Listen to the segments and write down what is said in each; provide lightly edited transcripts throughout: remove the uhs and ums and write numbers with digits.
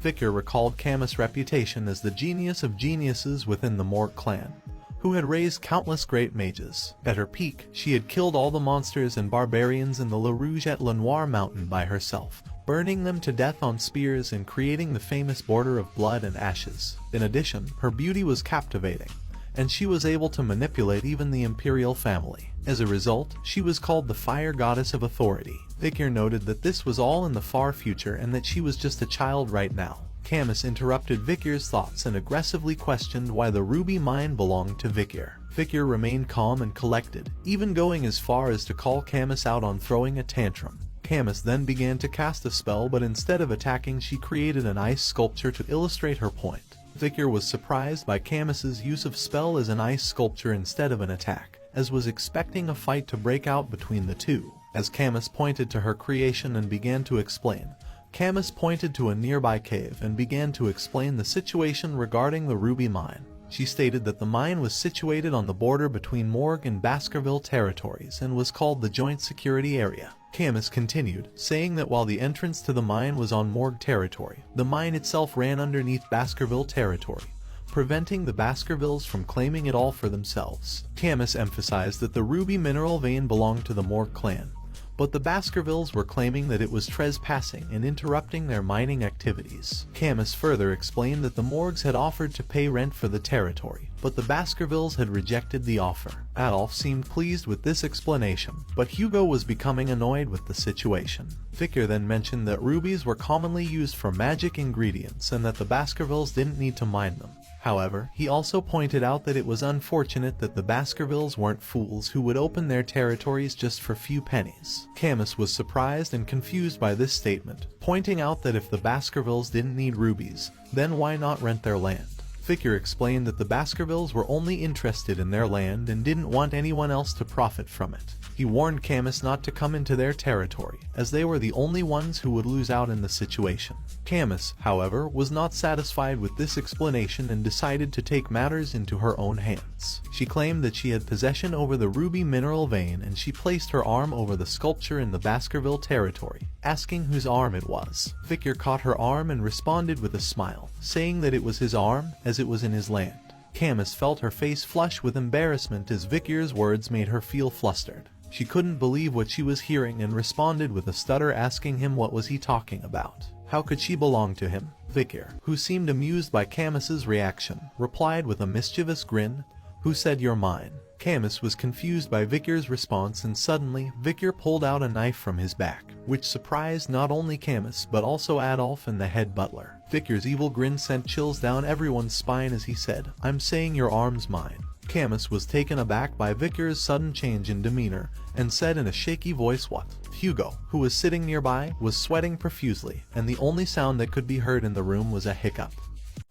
Bichir recalled Camus' reputation as the genius of geniuses within the Morg clan, who had raised countless great mages. At her peak, she had killed all the monsters and barbarians in the Le Rouge et Le Noir mountain by herself, burning them to death on spears and creating the famous border of blood and ashes. In addition, her beauty was captivating, and she was able to manipulate even the imperial family. As a result, she was called the Fire Goddess of Authority. Bichir noted that this was all in the far future and that she was just a child right now. Camus interrupted Bichir's thoughts and aggressively questioned why the ruby mine belonged to Bichir. Bichir remained calm and collected, even going as far as to call Camus out on throwing a tantrum. Camus then began to cast a spell, but instead of attacking, she created an ice sculpture to illustrate her point. Bichir was surprised by Camus's use of spell as an ice sculpture instead of an attack, as was expecting a fight to break out between the two. As Camus pointed to her creation and began to explain, Camus pointed to a nearby cave and began to explain the situation regarding the ruby mine. She stated that the mine was situated on the border between Morg and Baskerville territories and was called the Joint Security Area. Camus continued, saying that while the entrance to the mine was on Morg territory, the mine itself ran underneath Baskerville territory, preventing the Baskervilles from claiming it all for themselves. Camus emphasized that the ruby mineral vein belonged to the Morg clan, but the Baskervilles were claiming that it was trespassing and interrupting their mining activities. Camus further explained that the Morgs had offered to pay rent for the territory, but the Baskervilles had rejected the offer. Adolf seemed pleased with this explanation, but Hugo was becoming annoyed with the situation. Bichir then mentioned that rubies were commonly used for magic ingredients and that the Baskervilles didn't need to mine them. However, he also pointed out that it was unfortunate that the Baskervilles weren't fools who would open their territories just for few pennies. Camus was surprised and confused by this statement, pointing out that if the Baskervilles didn't need rubies, then why not rent their land? Bichir explained that the Baskervilles were only interested in their land and didn't want anyone else to profit from it. He warned Camus not to come into their territory, as they were the only ones who would lose out in the situation. Camus, however, was not satisfied with this explanation and decided to take matters into her own hands. She claimed that she had possession over the ruby mineral vein, and she placed her arm over the sculpture in the Baskerville territory, asking whose arm it was. Bichir caught her arm and responded with a smile, saying that it was his arm, as it was in his land. Camus felt her face flush with embarrassment as Bichir's words made her feel flustered. She couldn't believe what she was hearing and responded with a stutter, asking him what was he talking about. How could she belong to him? Bichir, who seemed amused by Camus's reaction, replied with a mischievous grin, "Who said you're mine?" Camus was confused by Bichir's response, and suddenly, Bichir pulled out a knife from his back, which surprised not only Camus but also Adolf and the head butler. Bichir's evil grin sent chills down everyone's spine as he said, "I'm saying your arm's mine." Camus was taken aback by Bichir's sudden change in demeanor, and said in a shaky voice, "What?" Hugo, who was sitting nearby, was sweating profusely, and the only sound that could be heard in the room was a hiccup.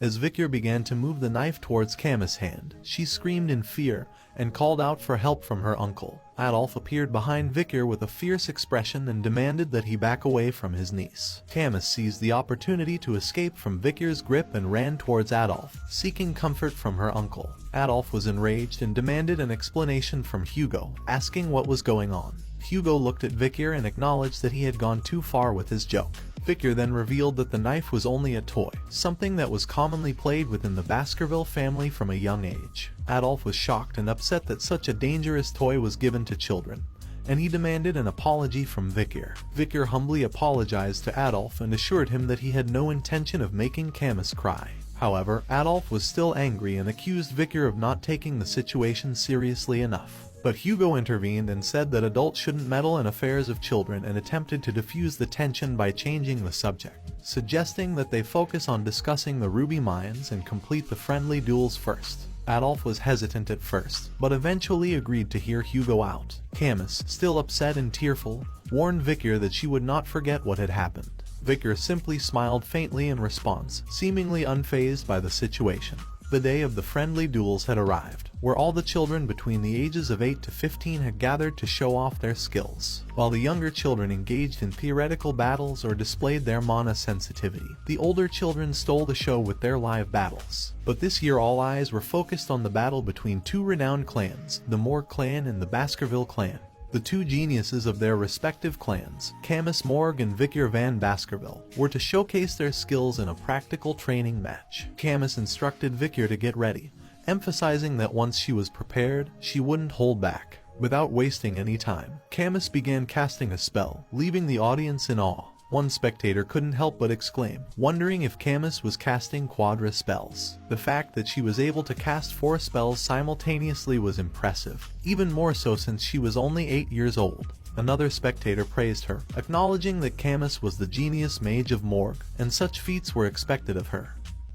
As Bichir began to move the knife towards Camus' hand, she screamed in fear and called out for help from her uncle. Adolf appeared behind Bichir with a fierce expression and demanded that he back away from his niece. Camus seized the opportunity to escape from Bichir's grip and ran towards Adolf, seeking comfort from her uncle. Adolf was enraged and demanded an explanation from Hugo, asking what was going on. Hugo looked at Bichir and acknowledged that he had gone too far with his joke. Bichir then revealed that the knife was only a toy, something that was commonly played within the Baskerville family from a young age. Adolf was shocked and upset that such a dangerous toy was given to children, and he demanded an apology from Bichir. Bichir humbly apologized to Adolf and assured him that he had no intention of making Camus cry. However, Adolf was still angry and accused Bichir of not taking the situation seriously enough. But Hugo intervened and said that adults shouldn't meddle in affairs of children, and attempted to diffuse the tension by changing the subject, suggesting that they focus on discussing the ruby mines and complete the friendly duels first. Adolf was hesitant at first, but eventually agreed to hear Hugo out. Camus, still upset and tearful, warned Bichir that she would not forget what had happened. Bichir simply smiled faintly in response, seemingly unfazed by the situation. The day of the friendly duels had arrived, where all the children between the ages of 8 to 15 had gathered to show off their skills. While the younger children engaged in theoretical battles or displayed their mana sensitivity, the older children stole the show with their live battles. But this year all eyes were focused on the battle between two renowned clans, the Morg clan and the Baskerville clan. The two geniuses of their respective clans, Camus Morg and Bichir van Baskerville, were to showcase their skills in a practical training match. Camus instructed Bichir to get ready, emphasizing that once she was prepared, she wouldn't hold back. Without wasting any time, Camus began casting a spell, leaving the audience in awe. One spectator couldn't help but exclaim, wondering if Camus was casting quadra spells. The fact that she was able to cast 4 spells simultaneously was impressive, even more so since she was only 8 years old. Another spectator praised her, acknowledging that Camus was the genius mage of Morg, and such feats were expected of her.